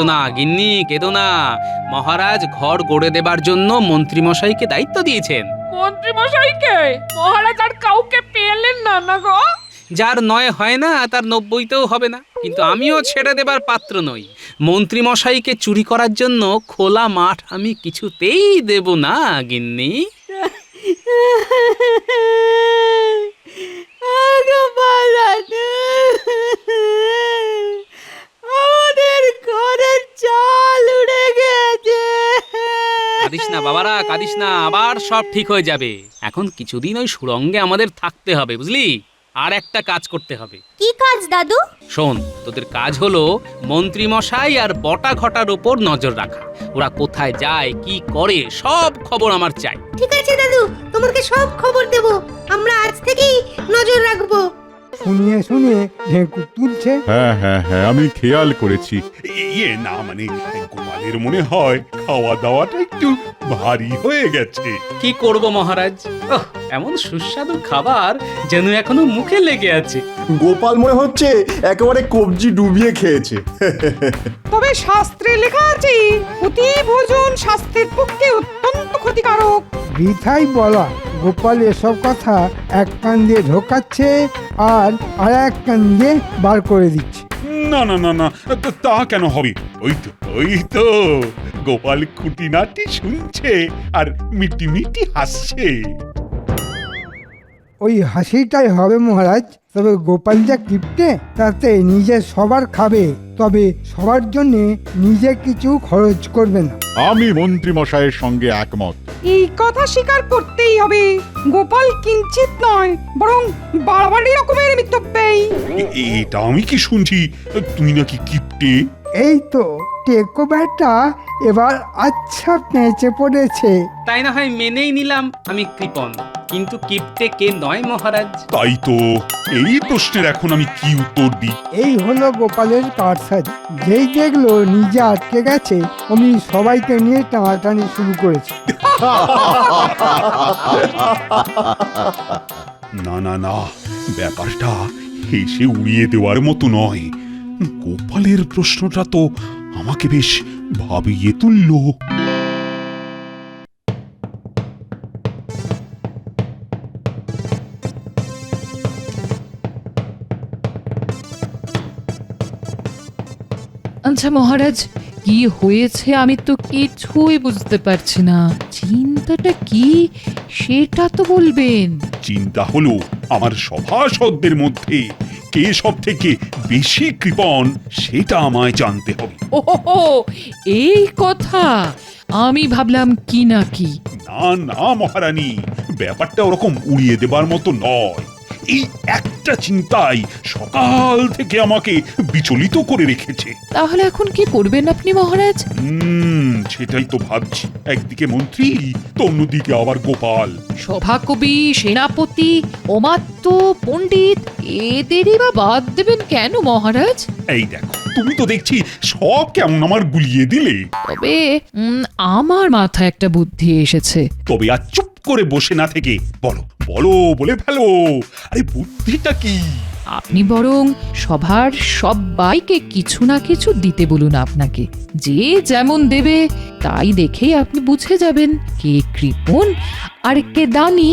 কেঁদো না গিন্নি, কেঁদো না। মহারাজ ঘর গড়ে দেবার জন্য মন্ত্রীমশাইকে দায়িত্ব দিয়েছেন। মন্ত্রী মশাইকে? মহারাজ আর কাউকে পেলেন না না গো? যার ৯ হয় না তার ৯০তেও হবে না, কিন্তু আমিও ছেড়ে দেবার পাত্র নই। মন্ত্রীমশাইকে চুরি করার জন্য খোলা মাঠ আমি কিছুতেই দেব না গিন্নি। আমাদের ঘরের চাল উড়ে গেছে। কাঁদিস না বাবারা, কাঁদিস না, আবার সব ঠিক হয়ে যাবে। এখন কিছুদিন ওই সুড়ঙ্গে আমাদের থাকতে হবে, বুঝলি? আর একটা কাজ করতে হবে। কি কাজ দাদু? শোন, তোদের কাজ হলো মন্ত্রীমশাই আর বটা ঘটার উপর নজর রাখা। ওরা কোথায় যায়, কি করে, সব খবর আমার চাই। ঠিক আছে দাদু, তোমাকে সব খবর দেব। আমরা আজ থেকেই নজর রাখবো। শুনিয়ে শুনিয়ে ঢেঁকুর তুলছে। হ্যাঁ হ্যাঁ হ্যাঁ, আমি খেয়াল করেছি। ইয়ে না মানে গোপালের মনে হয় খাওয়া দাওয়াটা একটু ভারী হয়ে গেছে। কি করব মহারাজ, এমন সুস্বাদু খাবার যেন এখনো মুখে লেগে আছে। গোপাল মনে হচ্ছে একেবারে কবজি ডুবিয়ে খেয়েছে। তবে শাস্ত্রে লেখা আছে অতি ভোজন স্বাস্থ্যের পক্ষে অত্যন্ত ক্ষতিকারক। বৃথাই বলা, গোপাল এসব কথা এক কান দিয়ে ঢোকাচ্ছে আর এক কান দিয়ে বার করে দিচ্ছে। না না না না, তা কেন হবে? ওই তো গোপাল খুঁটিনাটি শুনছে আর মিটি মিটি হাসছে। ওই হাসিটাই হবে মহারাজ। তবে গোপাল যা কিপটে, তাতে নিজে সবার খাবে, তবে সবার জন্য নিজে কিছু খরচ করবে না। আমি মন্ত্রী মশাইয়ের সঙ্গে একমত। এই কথা স্বীকার করতেই হবে, গোপাল কিঞ্চিত নয় বরং বাড়াবাড়ি রকমের মিথ্যব্যয়ী। এটা আমি কি শুনছি? তুমি নাকি কিপটে? এই তো টেকো ব্যাটা এবার আচ্ছা পেঁচে পড়েছে। তাই না হয় মেনেই নিলাম আমি কৃপণ, কিন্তু কিপটে কে নয় মহারাজ? তাই তো, এই প্রশ্নের এখন আমি কি উত্তর দিই? এই হলো গোপালের কারসাজি। যেই দেখলো নিজে আটকে গেছে, অমনি সবাইকে নিয়ে টানাটানি শুরু করেছে। না না না, ব্যাপারটা হেসে উড়িয়ে দেওয়ার মতো নয়। গোপালের প্রশ্নটা তো আমাকে বেশ ভাবিয়ে তুললো। আচ্ছা মহারাজ, কি হয়েছে আমি তো কিছুই বুঝতে পারছি না। চিন্তাটা কি সেটা তো বলবেন। চিন্তা হলো আমার সভাসদদের মধ্যে কে সব থেকে বেশি কৃপণ সেটা আমায় জানতে হবে। ওহো, এই কথা! আমি ভাবলাম কি না কি। না না মহারানী, ব্যাপারটা ওরকম উড়িয়ে দেবার মতো নয়। এই একটা চিন্তাই সকাল থেকে আমাকে বিচলিত করে রেখেছে। তাহলে এখন কি করবেন আপনি মহারাজ? সেটাই তো ভাবছি। একদিকে মন্ত্রী তো অন্যদিকে আবার গোপাল। সভাকবি, সেনাপতি, অমাত্য, পণ্ডিত এদেরই বা বাদ দেবেন কেন মহারাজ? এই দেখো, তুমি তো দেখছি সব কেমন আমার গুলিয়ে দিলে। তবে আমার মাথায় একটা বুদ্ধি এসেছে। তবে আর চুপ করে বসে না থেকে বলো বলো, বলে ফেলো। আরে বুদ্ধিটা কি? আপনি বরং সভার সবাইকে কিছু না কিছু দিতে বলুন আপনাকে। যে যেমন দেবে তাই দেখেই আপনি বুঝে যাবেন কে কৃপণ আর কে দানি।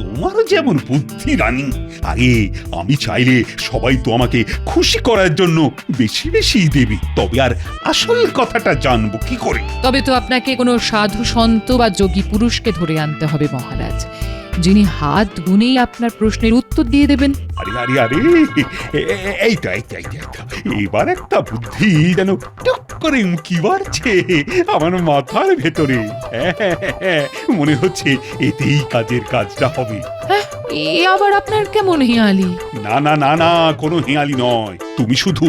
তোমার যেমন বুদ্ধি রানী। আরে আমি চাইলে সবাই তো আমাকে খুশি করার জন্য বেশি বেশি দেবে, তবে আর আসল কথাটা জানবো কি করে? তবে তো আপনাকে কোনো সাধু সন্ত বা যোগী পুরুষকে ধরে আনতে হবে মহারাজ, যিনি হাত গুনেই আপনার প্রশ্নের উত্তর দিয়ে দেবেন। আরে আরে আরে, এইটা এইটা এইটা, এবার একটা বুদ্ধি যেন টুক করে উঁকি মারছে আমার মাথার ভেতরে। মনে হচ্ছে এতেই কাজের কাজটা হবে। হ্যাঁ, এ আবার আপনার কেমন হেঁয়ালি? না না না না, কোনো হেঁয়ালি নয়। তুমি শুধু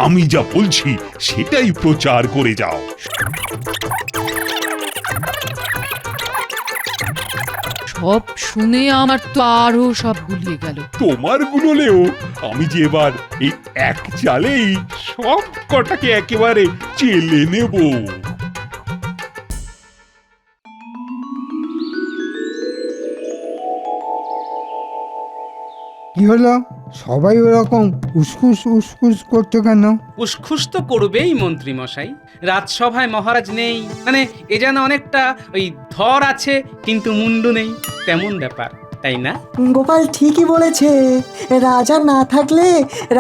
আমি যা বলছি সেটাই প্রচার করে যাও। সব শুনে আমার তো আরো সব গুলিয়ে গেল। তোমার গুলোলেও আমি যে এবার এই এক চালেই সব কটাকে একেবারে চেলে নেব। কি কি হলো? সবাই ওরকম উসকুস উসকুস করছো কেন? উসখুস তো করবেই মন্ত্রী মশাই। রাজসভায় মহারাজ নেই, মানে এ যেন অনেকটা ওই ধর আছে কিন্তু মুন্ডু নেই, তেমন ব্যাপার, তাই না? গোপাল ঠিকই বলেছে, রাজা না থাকলে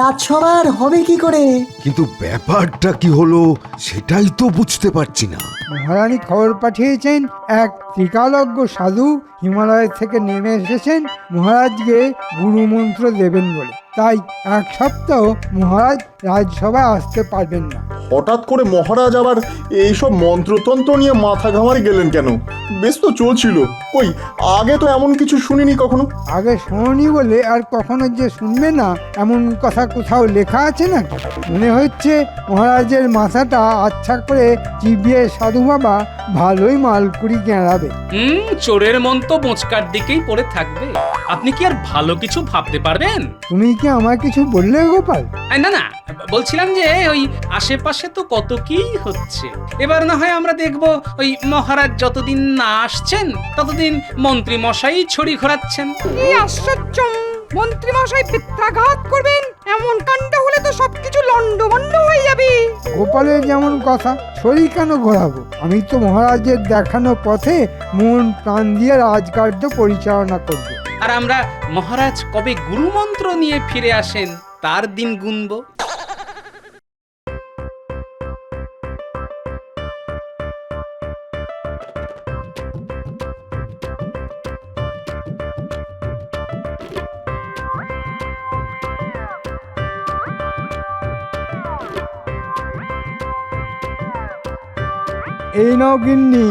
রাজসভার হবে কি করে? কিন্তু ব্যাপারটা কি হলো সেটাই তো বুঝতে পারছি না। মহারানী খবর পাঠিয়েছেন, এক ত্রিকালজ্ঞ সাধু হিমালয় থেকে নেমে এসেছেন মহারাজকে গুরুমন্ত্র দেবেন বলে। তাই এক সপ্তাহ মহারাজ রাজসভায় আসতে পারবেন না। হঠাৎ করে মহারাজ আবার এইসব মন্ত্রতন্ত্র নিয়ে মাথা ঘামারে গেলেন কেন? বেশ তো চলছিল। কই, আগে তো এমন কিছু শুনিনি কখনো। আগে শোনি বলে আর কখনো যে শুনবে না এমন কথা কোথাও লেখা আছে না? মনে হচ্ছে মহারাজের মাথাটা আচ্ছা করে চিবিয়ে সাধু বাবা ভালোই মালকুড়ি গেঁড়াবে। চোরের মন তো বোঁচকার দিকেই পড়ে থাকবে। আপনি কি আর ভালো কিছু ভাবতে পারবেন? তুমি কি আমার কিছু বললে গোপাল? না না, বলছিলাম যে ওই আশেপাশে তো কত কি হচ্ছে। এবার না হয় আমরা দেখব ওই মহারাজ যতদিন না আসছেন ততদিন মন্ত্রী মশাই ছড়ি ঘোরাচ্ছেন। কি আশ্চর্য! মন্ত্রী মশাই পিত্রাঘাত করবেন, এমন কাণ্ড হলে তো সবকিছু লন্ডভন্ড হয়ে যাবে। গোপালের যেমন কথা, শরীর কেন ঘোরাবো? আমি তো মহারাজের দেখানো পথে মন প্রাণ দিয়ে রাজকার্য পরিচালনা করব। আর আমরা মহারাজ কবে গুরুমন্ত্র নিয়ে ফিরে আসেন তার দিন গুনবো। এই নাও গিন্নি,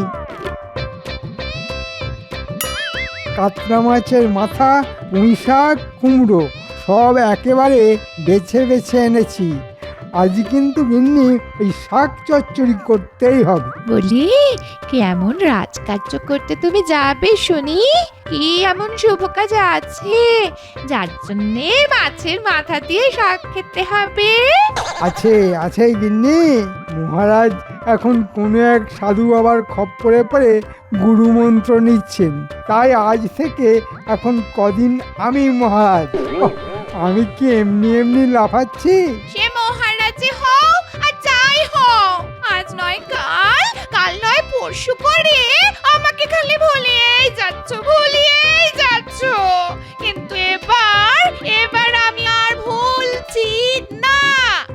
কাতলা মাছের মাথা, পুঁই শাক, কুমড়ো সব একেবারে বেছে বেছে এনেছি। আজ কিন্তু গিন্নি ওই শাক চচ্চড়ি করতেই হবে। বলি, কি এমন রাজকার্য করতে তুমি যাবে শুনি? কি এমন শুভ কাজ আছে যার জন্যে মাছের মাথা দিয়ে শাক খেতে হবে? আছে আছে গিন্নি, মহারাজ এখন কোনো এক সাধু বাবার খপ্পরে পড়ে গুরুমন্ত্র নিচ্ছেন। তাই আজ থেকে এখন কদিন আমি মহারাজ। ওহ, আমি কি এমনি এমনি লাফাচ্ছি? সে মহারাজে হও আর যাই হও, আজ নয় কাল, কাল নয় পরশু করে আমাকে খালি ভুলিয়েই যাচ্ছ। কিন্তু এবার আমি আর ভুলছি না।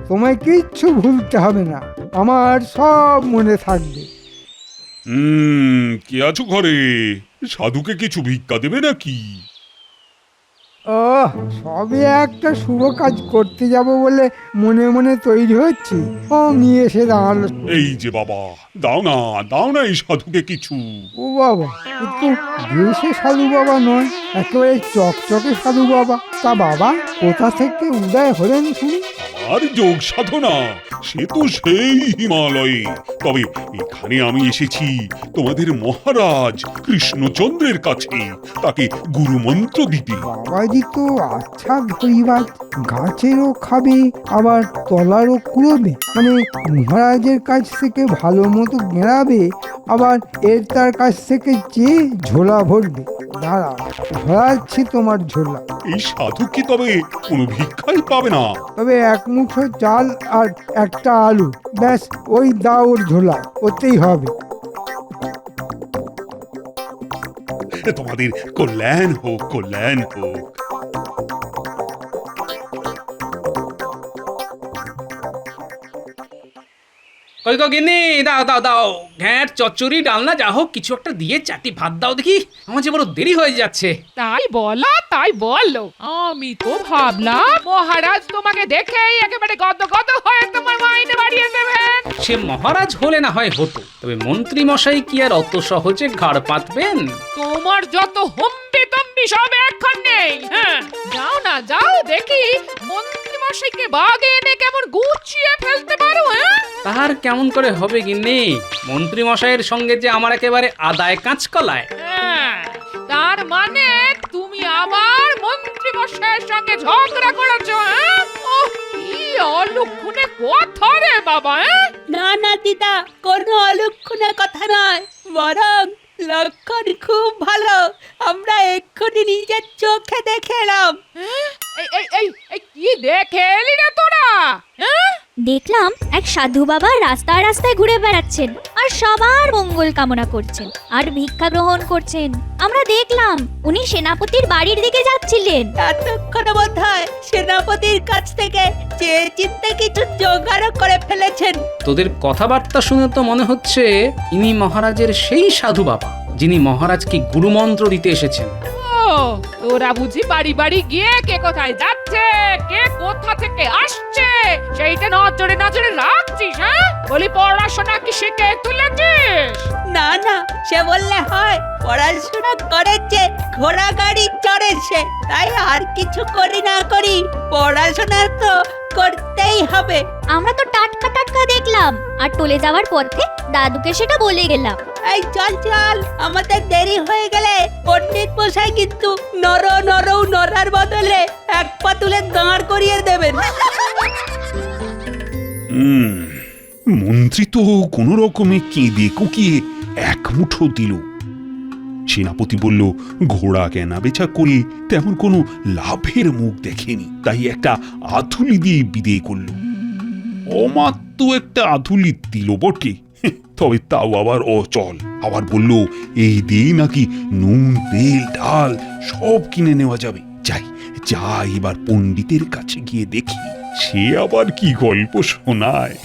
তোমায় কিচ্ছু ভুলতে হবে না, আমার সব মনে থাকবে। কে আছো ঘরে? সাধুকে কিছু ভিক্ষা দেবে নাকি? সবে একটা শুভ কাজ করতে যাব বলে মনে মনে তৈরি হচ্ছি, ও নিয়ে এসে দাঁড়ালো। এই যে বাবা, দাও না এই সাধুকে কিছু। ও বাবা, একটু দেশে সাধু বাবা নয়, একেবারে চকচকে সাধু বাবা। তা বাবা কোথা থেকে উদয় হলেন শুনি? আর যোগ সাধনা সে তো সেই হিমালয়ে। তবে এখানে আমি এসেছি তোমাদের মহারাজ কৃষ্ণচন্দ্রের কাছে, তাকে গুরুমন্ত্র দিতে। বাবাজি তো আচ্ছা ধরিবাজ, গাছেরও খাবে আবার তলারও কুড়োবে, মানে মহারাজের কাছ থেকে ভালো মতো গেঁড়াবে, আবার তার কাছ থেকে চেয়ে ঝোলা ভরবে। দাঁড়াও, ভরাচ্ছি তোমার ঝোলা। এই সাধু কি তবে কোনো ভিক্ষাই পাবে না? তবে এক মুঠো চাল আর একটা আলু, ব্যাস ওই দাও ওর ঝোলা, ওতেই হবে। তোমাদের কল্যাণ হোক। কই গো গিন্নি, দাও ঘ্যাঁট চচ্চড়ি ডালনা যা হোক কিছু একটা দিয়ে চাটি ভাত দাও দেখি, আমার যে বড় দেরি হয়ে যাচ্ছে। তাই বলো, আমি তো ভাবলাম মহারাজ তোমাকে দেখেই একেবারে গদ হয়ে তোমার মাইনে বাড়িয়ে দেবেন। সে মহারাজ হলে না হয় হতো, তবে মন্ত্রী মশাই কি আর অত সহজে ঘাড় পাতবেন? তোমার যত হম্বি তম্বি সব এখন নেই। হ্যাঁ, যাও দেখি মন্ত্রী মশাইকে বাগে এনে কেমন গুছিয়ে ফেলতে পারো। হ্যাঁ, তাহার কেমন করে হবে গিন্নি? মন্ত্রী মশাইয়ের সঙ্গে যে আমার একেবারে আদায় কাঁচকলায়। তার মানে তুমি আবার মন্ত্রী মশাইয়ের সঙ্গে ঝগড়া করেছো? হ্যাঁ, ওহ, কি অলক্ষণে কথা রে বাবা। না দিদা, কোনো অলক্ষণের কথা নয়, বরং লক্ষণ খুব ভালো। আমরা এক্ষুনি নিজের চোখে দেখে এলাম। দেখলাম এক সাধু বাবা রাস্তায় রাস্তায় ঘুরে বেড়াচ্ছেন আর সবার মঙ্গল কামনা করছেন আর ভিক্ষা গ্রহণ করছেন। আমরা দেখলাম উনি সেনাপতির বাড়ির দিকে যাচ্ছিলেন। এতক্ষণ বোধহয় সেনাপতির কাছ থেকে চেয়ে চিন্তে কিছু জোগাড় করে ফেলেছেন। তোদের কথাবার্তা শুনে তো মনে হচ্ছে ইনি মহারাজের সেই সাধু বাবা যিনি মহারাজকে গুরুমন্ত্র দিতে এসেছেন। তোরা বুঝি বাড়ি বাড়ি গিয়ে কে কোথায় যাচ্ছে, কে কোথা থেকে আসছে সেইটা নজরে নজরে রাখছিস? হ্যাঁ, বলি পড়াশোনা কি শিখে তুলেছিস? না না, সে বললে হয়। পড়াশোনা করেছে, ঘোড়া গাড়ি চড়েছে, তাই আর কিছু করি না করি পড়াশোনা তো করতেই হবে। আমরা তো টাটকা টাটকা দেখলাম আর টলে যাওয়ার পথে দাদুকে সেটা বলে গেলাম। এই চল চল, আমাদের দেরি হয়ে গেলে পণ্ডিত মশাই কিন্তু নড়ার বদলে এক পা তুলে দাঁড় করিয়ে দেবেন। মন্ত্রী তো কোনো রকমে কেঁদে কুকিয়ে এক মুঠো দিল। সেনাপতি বলল, ঘোড়া কেনা বেচা করে তেমন কোনো লাভের মুখ দেখেনি, তাই একটা আধুলি দিয়ে বিদেয় করল। অমাত্য একটা আধুলি দিল বটে, তবে তাও আবার অচল। আবার বলল এই দিয়ে নাকি নুন তেল ডাল সব কিনে নেওয়া যাবে। যাই এবার পণ্ডিতের কাছে গিয়ে দেখি সে আবার কি গল্প শোনায়।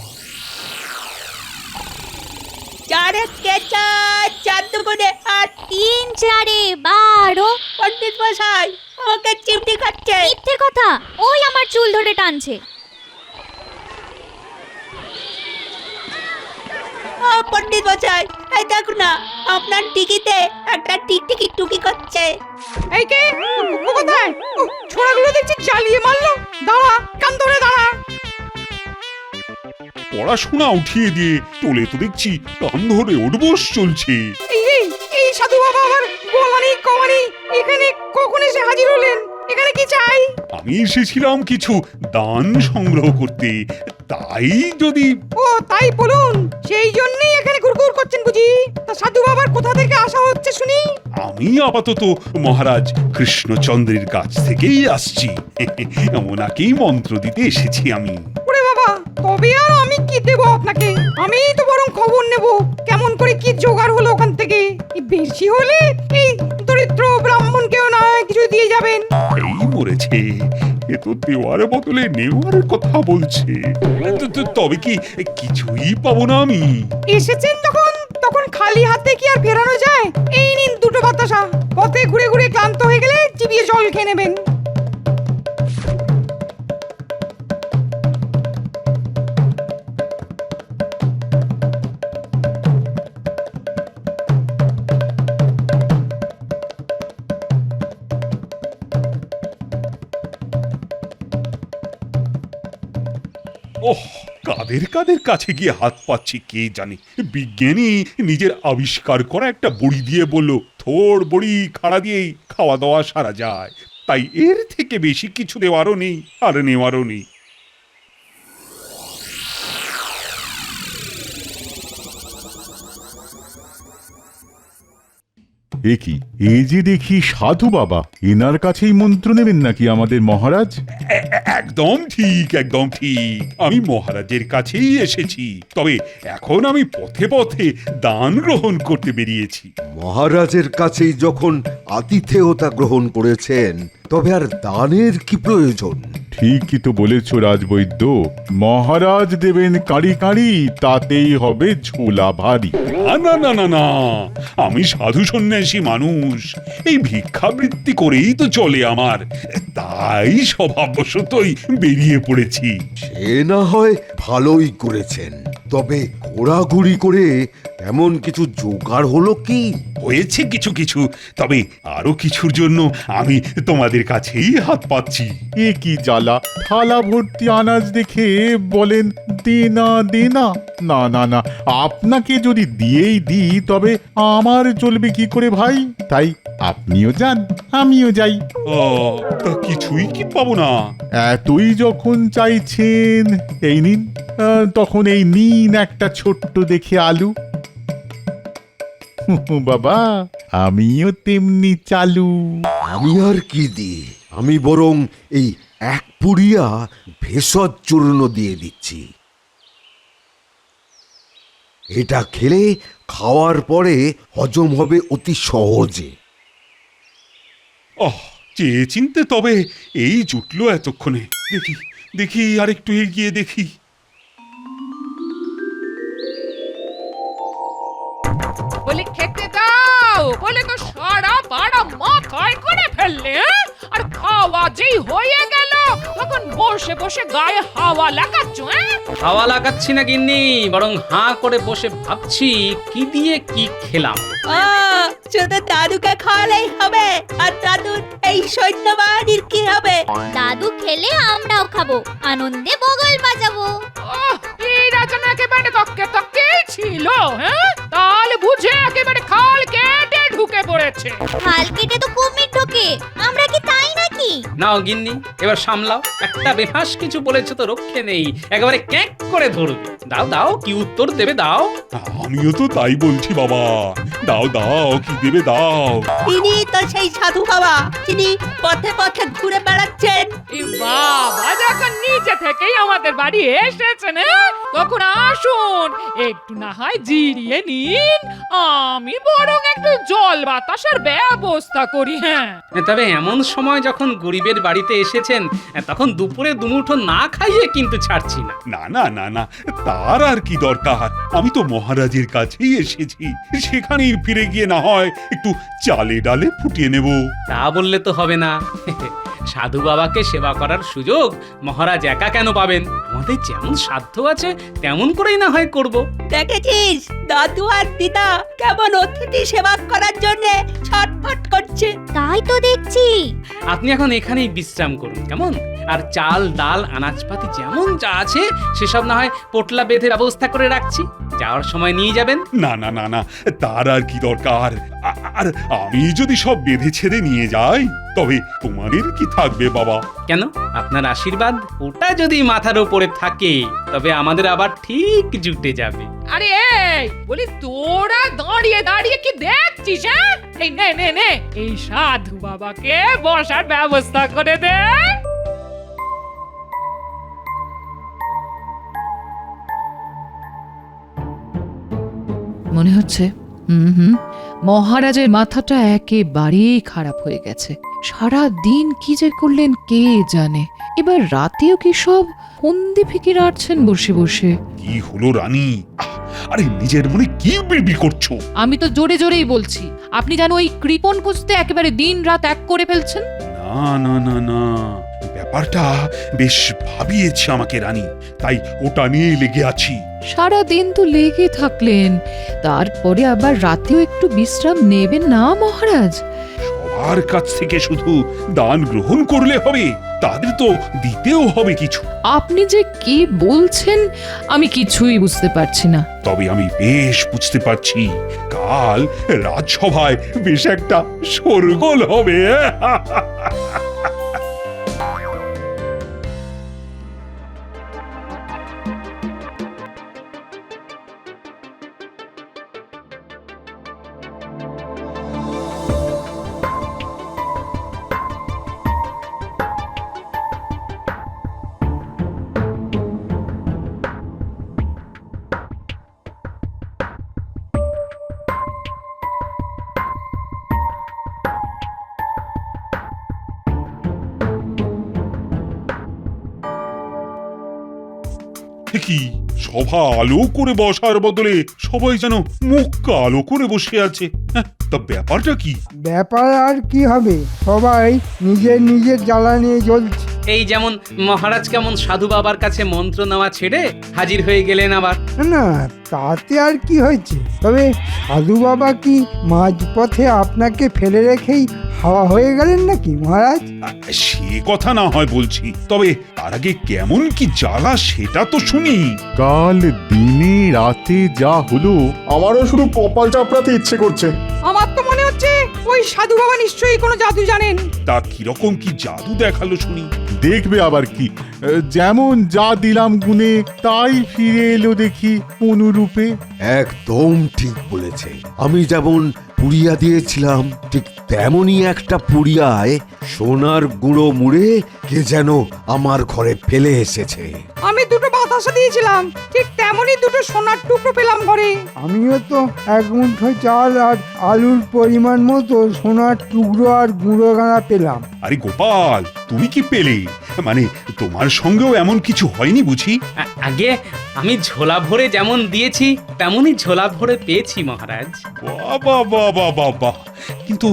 4 কে 4 দুগুণে 8, 3 4 12। পণ্ডিত মশাই আমাকে চিমটি খাচ্ছে। মিথ্যে কথা, ওই আমার চুল ধরে টানছে। পণ্ডিত মশাই, এই দেখুন না, আপনার টিকিতে একটা টিকটিকি টুকি করছে। এই কে কোথায়? ছোড়াগুলো দেখছি চালিয়ে মারলো। দাঁড়া, কান ধরে দাঁড়া। পড়াশোনা উঠিয়ে দিয়ে তোলে তো দেখছি কান ধরে উঠবোস চলছে। এই সাধু বাবা আবার বলানি কমানি এখানে কখন এসে হাজির হলেন? এখানে কি চাই? আমি এসেছিলাম কিছু দান সংগ্রহ করতে, তাই যদি। ও তাই বলুন, সেই জন্যই এখানে ঘুরঘুর করছেন বুঝি? তা সাধু বাবার কোথা থেকে আসা হচ্ছে শুনি? আমি আপাতত মহারাজ কৃষ্ণচন্দ্রের কাছ থেকেই আসছি। ওনাকেই মন্ত্র দিতে এসেছি আমি। ওরে বাবা, তবে আর আমি কি দেব আপনাকে? আমি তো বরং খবর নেব কেমন করে কি জোগাড় হলো ওখান থেকে। বেশি হলে এই দরিদ্র ব্রাহ্মণকেও না কিছু দিয়ে যাবেন। এই মরেছে, এ তো দেওয়ার বদলে নেওয়ার কথা বলছে। তবে কি কিছুই পাবো না আমি? এসেছেন তখন খালি হাতে কি আর ফেরানো যায়? এই নিন 2টো বাতাসা, পথে ঘুরে ঘুরে ক্লান্ত হয়ে গেলে চিবিয়ে জল খেয়ে নেবেন। ওহ, কাদের কাছে গিয়ে হাত পাচ্ছি কে জানে। বিজ্ঞানী নিজের আবিষ্কার করা একটা বড়ি দিয়ে বলল, থোড় বড়ি খাড়া দিয়েই খাওয়া দাওয়া সারা যায়। তাই এর থেকে বেশি কিছু দেওয়ারও নেই আর নেওয়ারও নেই। এ কি, এ যে দেখি সাধু বাবা, এনার কাছেই মন্ত্র নেবেন নাকি আমাদের মহারাজ? একদম ঠিক, একদম ঠিক। আমি মহারাজের কাছেই এসেছি, তবে এখন আমি পথে পথে দান গ্রহণ করতে বেরিয়েছি। মহারাজের কাছেই যখন আতিথেয়তা গ্রহণ করেছেন, তবে আর দানের কি প্রয়োজন? ঠিকই তো বলেছ রাজবৈদ্য, মহারাজ দেবেন কাঁড়ি কাঁড়ি, তাতেই হবে ঝোলা ভারী। না না না না, আমি সাধু সন্ন্যাসী মানুষ, এই ভিক্ষাবৃত্তি করেই তো চলে আমার, তাই স্বভাববশতই বেরিয়ে পড়েছি। সে না হয় ভালোই করেছেন, তবে ঘোরাঘুরি করে এমন কিছু জোগাড় হলো কি? হয়েছে কিছু কিছু, তবে আরো কিছুর জন্য আমি তোমাদের কাছেই হাত পাচ্ছি। এ কি জ্বালা, থালা ভর্তি আনাজ দেখে বলেন দেনা দেনা। না না না, আপনাকে যদি দিয়েই দিই তবে আমার চলবে কি করে ভাই? তাই আপনিও যান, আমিও যাই। তা কিছুই কি পাবো না? এতই যখন চাইছেন এই নিন। তখন এই নিন একটা ছোট্ট দেখে আলু। বাবা, আমিও তেমনি চালু। আমি আর কি দিই, আমি বরং এই 1 পুড়িয়া ভেষজ চূর্ণ দিয়ে দিচ্ছি। এটা খেলে খাওয়ার পরে হজম হবে অতি সহজে। চেয়ে চিনতে তবে এই জুটলো এতক্ষণে। দেখি দেখি আর একটু এগিয়ে দেখি। বলে খেতে দাও বলে তো সারা পাড়া মাথায় করে ফেললে, আর খাওয়া যেই হয়ে গেল তখন বসে বসে গায়ে হাওয়া লাগাচ্ছ। হাওয়া লাগাচ্ছি না গিন্নি, বরং হাঁ করে বসে ভাবছি কি দিয়ে কি খেলাম। শুধু দাদুকে খাওয়ালেই হবে, আর দাদুর এই সৈন্যবাহিনীর কি হবে? দাদু খেলে আমরাও খাবো, আনন্দে বগল বাজাবো। এই রাজন একেবারে তককে তককেই ছিল। তাহলে বুঝে একেবারে খাল কেটে ঢুকে পড়েছে। খাল কেটে তো কুমির ঢোকে, আমরা কি তাই নাকি? নাও গিন্নি, এবার সামলাও। একটা বেফাস কিছু বলেছে তো রক্ষে নেই, একেবারে ক্যাঁক করে ধরবে। দাও দাও, কি উত্তর দেবে দাও। আমিও তো তাই বলছি বাবা, দাও দাও, কি দেবে দাও। তিনি তো সেই সাধু বাবা, যিনি পথে পথে ঘুরে বেড়াচ্ছেন। এই বাবা যখন নিচে থেকেই আমাদের বাড়ি এসেছেন, তখন আসুন একটু না হয় জিরিয়ে নিন, আমি বরং একটু জল বাতাসের ব্যবস্থা করি। তবে এমন সময় যখন গরিবের বাড়িতে এসেছেন, তখন দুপুরে দুমুঠো না খাইয়ে কিন্তু ছাড়ছি না। না না না না, তার আর কি দরকার। আমি তো মহারাজের কাছেই এসেছি, সেখানেই ফিরে গিয়ে না হয় একটু চালে ডালে ফুটিয়ে নেব। তা বললে তো হবে না। সাধু বাবাকে সেবা করার সুযোগ মহারাজ একা কেন পাবেন? আমাদের যেমন সাধ্য আছে তেমন করেই না হয় করব। দেখেছিস দাদু আর দিদা কেমন অতিথি সেবা করার জন্য ছটফট করছে? তাই তো দেখছি। আপনি এখন এখানেই বিশ্রাম করুন কেমন? আর চাল ডাল আনাজপাতি যেমন যা আছে সেসব না হয় পোটলা বেঁধে ব্যবস্থা করে রাখছি, যাওয়ার সময় নিয়ে যাবেন। না না না না, তার আর কি দরকার। আর আমি যদি সব বেঁধে ছেড়ে নিয়ে যাই তবে তোমাদের কি থাকবে বাবা? কেন, আপনার আশীর্বাদ ওটা যদি মাথার উপরে থাকে তবে আমাদের আবার ঠিক জুটে যাবে। আরে এই বলি, তোরা দাঁড়িয়ে দাঁড়িয়ে কি দেখছিস? এই নে নে নে, এই সাধু বাবাকে বসার ব্যবস্থা করে দে। মনে হচ্ছে মহারাজের মাথাটা একেবারেই খারাপ হয়ে গেছে। সারা দিন কি যে করলেন কে জানে। এবার রাতেও কি সব ফন্দি ফিকির আটছেন বসে বসে। কি হলো রানী? আরে নিজের মনে কি বিড়বিড় করছো? আমি তো জোরে জোরেই বলছি, আপনি যেন ওই কৃপণ খুঁজতে একেবারে দিন রাত এক করে ফেলছেন। না না না না, ব্যাপারটা বেশ ভাবিয়েছে আমাকে রানী, তাই ওটা নিয়ে লেগে আছি। সারা দিন তো লেগে থাকলেন, তারপরে আবার রাতেও একটু বিশ্রাম নেবেন না মহারাজ? সবার কাছ থেকে শুধু দান গ্রহণ করলে হবে? তাদের তো দিতেও হবে কিছু। আপনি যে কি বলছেন আমি কিছুই বুঝতে পারছি না। তবে আমি বেশ বুঝতে পারছি, কাল রাজসভায় বেশ একটা শোরগোল হবে। কি সভা আলো করে বসার বদলে সবাই যেন মুখ কালো করে বসে আছে। তা ব্যাপারটা কি? ব্যাপার আর কি হবে, সবাই নিজের নিজের জ্বালা নিয়ে জ্বলছে। এই যেমন মহারাজ কেমন সাধু বাবার কাছে মন্ত্র নেওয়া ছেড়ে হাজির হয়ে গেলেন আবার। না তাতে আর কি হয়েছে, তবে সাধু বাবা কি মাঝপথে আপনাকে ফেলে রেখেই হাওয়া হয়ে গেলেন নাকি মহারাজ? সে কথা না হয় বলছি, তবে তার আগে কেমন কি জ্বালা সেটা তো শুনি। কাল দিনে রাতে যা হলো, আমারও শুধু কপাল চাপড়াতে ইচ্ছে করছে। আমার তো মনে হচ্ছে ওই সাধু বাবা নিশ্চয়ই কোনো জাদু জানেন। তা কিরকম কি জাদু দেখালো শুনি? দেখবে আবার কি, যেমন যা দিলাম গুনে তাই ফিরে এলো দেখি অনুরূপে। একদম ঠিক বলেছে। আমি যেমন পুড়িয়া দিয়েছিলাম ঠিক তেমনই একটা পুড়িয়ায় সোনার গুঁড়ো মুড়ে কে যেন আমার ঘরে ফেলে এসেছে। আমি দুটো বাতাসা দিয়েছিলাম, ঠিক তেমনই আমি দুটো সোনার টুকরো পেলাম ঘরে। আমিও তো এক মুঠো চাল আর আলুর পরিমাণ মতো সোনার টুকরো আর গুঁড়ো গাঁড়া পেলাম। আরে গোপাল, তুমি কি পেলে? মানে তোমার সঙ্গেও এমন কিছু হয়নি বুঝি? আগে আমি ঝোলা ভরে যেমন দিয়েছি তেমনই ঝোলা ভরে পেয়েছি মহারাজ। বাবা বাবা বাবা, কিন্তু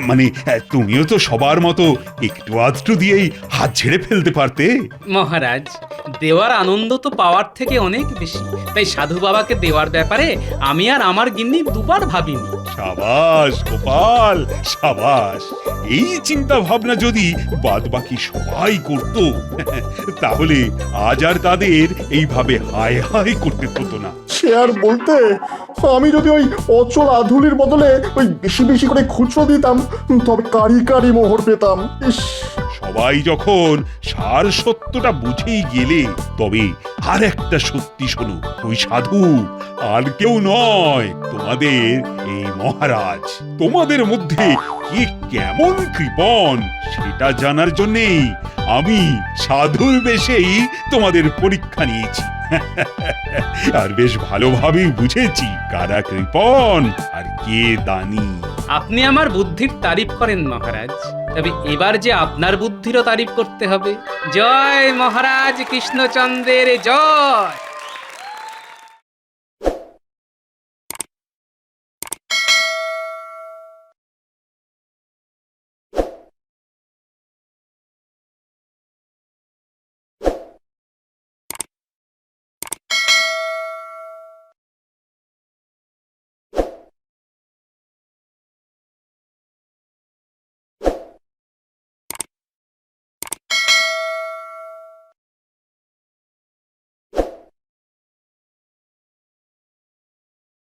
মানে তুমিও তো সবার মতো একটু আধটু দিয়েই হাত ছেড়ে ফেলতে পারতে। মহারাজ, দেওয়ার আনন্দ তো পাওয়ার থেকে অনেক বেশি, তাই সাধু বাবাকে দেওয়ার ব্যাপারে আমি আর আমার গিন্নি দুবার ভাবিনি। সাবাস গোপাল, সাবাস। এই চিন্তা ভাবনা যদি বাদ বাকি সবাই করত, তাহলে আজ আর তাদের এইভাবে হায় হায় করতে হতো না। সে আর বলতে, আমি যদি ওই অচল আধুলির বদলে ওই বেশি বেশি করে খুচরো দিতাম, তবে কারি কারি মোহর পেতাম। ইস, সবাই যখন সার সত্যটা বুঝেই গেলে, তবে আর একটা সত্যি শোনো, ওই সাধু আর কেউ নয়, তোমাদের এই মহারাজ। তোমাদের মধ্যে কে কেমন কৃপণ সেটা জানার জন্যেই আমি সাধুর বেশেই তোমাদের পরীক্ষা নিয়েছি। আর বেশ ভালোভাবেই বুঝেছি কারা কৃপণ আর কে দানি। আপনি আমার বুদ্ধির তারিফ করেন মহারাজ, তবে এবার যে আপনার বুদ্ধিরও তারিফ করতে হবে। জয় মহারাজ কৃষ্ণচন্দ্রের জয়।